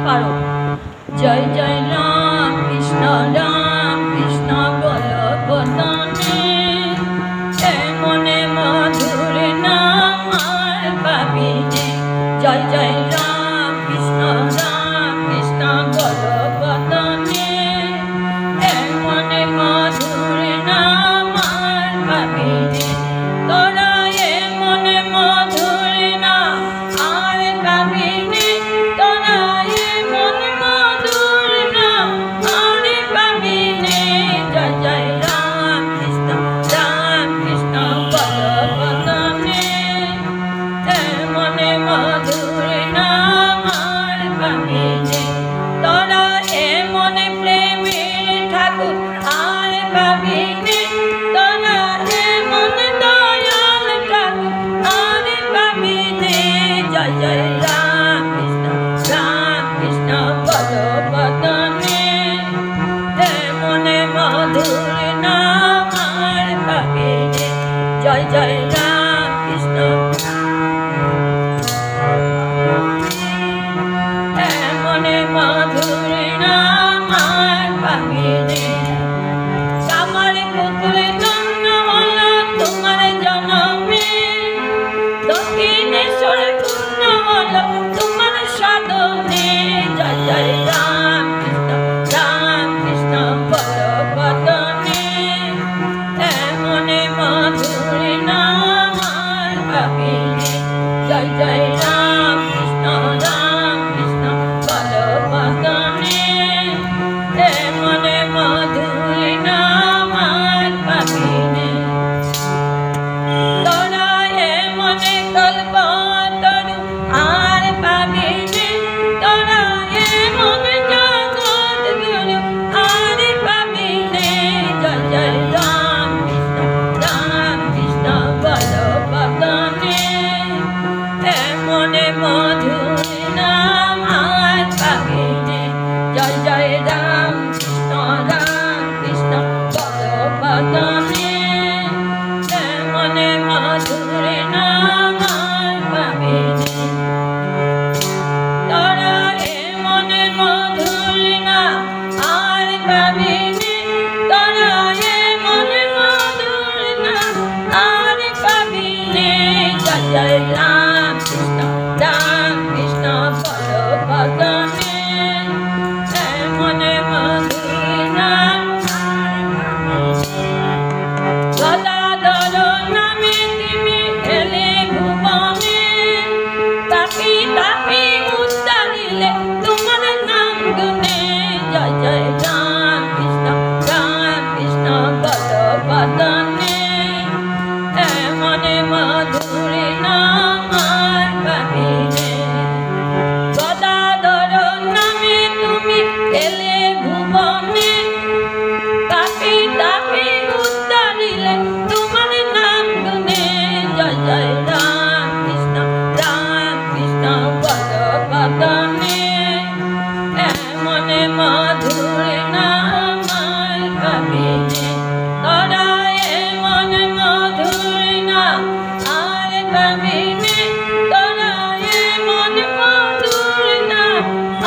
পারো। জয় জয় রাম কৃষ্ণ বল বদনে, মনে মধুর নাম আর পাবি নে। জয় জয় রাম কৃষ্ণ বল বদনে, মনে মধুর নাম আর পাবি নে। তোরা মনে মধুর নাম আর পাবি নে, তোরা মনে মধুর নাম আর পাবি নে। জয় জয় রাম কৃষ্ণ বল বদনে, মনে মধুর নাম আর পাবি নে। তোরা মনে প্রেমের ঠাকুর আর পাবি নে, তোরা মনে দয়াল ঠাকুর আর পাবি নে। জয় জয় রাম কৃষ্ণ বল বদনে, মনে মধুর নাম আর পাবি নে। জয় জয় রাম কৃষ্ণ মনে মধুর নাম আর পাবি নে। আমার পুতুল জন্ম হলো তোমার জন্মে, দক্ষিণেশ্বর পূর্ণ হলো তোমার সাধনে। জয় জয় রাম কৃষ্ণ বল বদনে, মনে মধুর নাম আর পাবি নে। জয় জয় রাম কৃষ্ণ বল বদনে, মনে মধুর নাম আর পাবি নে। তোরা মনে কল্পতরু আর পাবি নে, তোরা মনে জগৎ গুরু আর পাবি নে। জয় জয় রাম কৃষ্ণ বল বদনে, মনে মধুর নাম আর পাবি নে। জয় জয় রাম কৃষ্ণ বল বদনে, মনে মধুর নাম আর পাবি নে। তোরা মনে মধুর নাম আর পাবি নে, তোরা মনে মধুর নাম আর পাবি নে। জয় জয় রাম কৃষ্ণ বল বদনে, মনে মধুর নাম গদাধর নামে তুমি এলে ভুবনে, তাপি উচ্চারিলে তোমার নাম গুণে। জয় জয় রাম কৃষ্ণ বল বদনে, মনে মধুর নাম আর পাবি নে। গদাধর নামে তুমি এলে ভুবনে, তাপি উচ্চারিলে তোমার নাম গুণে। জয় জয় রাম কৃষ্ণ বল বদনে, মনে মধুর নাম আর পাবি নে। তোরা মনে মধুর নাম আর পাবি নে, তোরা মনে মধুর নাম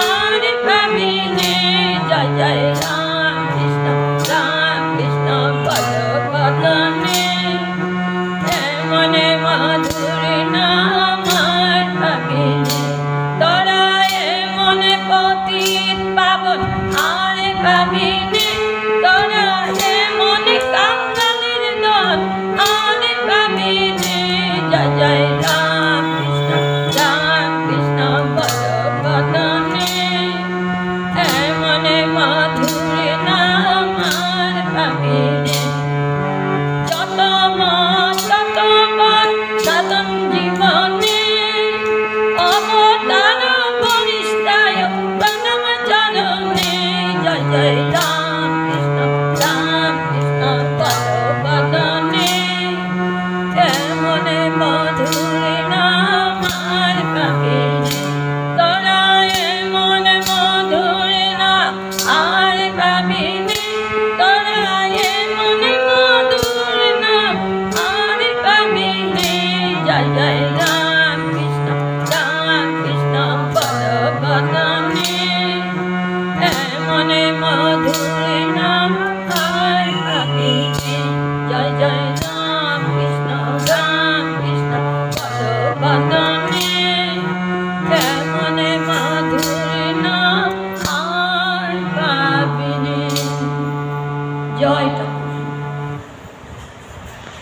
আর পাবি নে। জয় জয় রাম কৃষ্ণ বল বদনে, মনে মধুর নাম আর পাবি নে। তোরা মনে পতিত পাবন আর পাবি নে, তোরা মনে কাঙ্গালের দল আর পাবি নে। জয় জয় রাম কৃষ্ণ বল বদনে, মনে মধুর নাম আর পাবি নে। যত তত সাধন জীবনে, অবতার বরিষ্ঠায় প্রণব চরণে। জয় জয়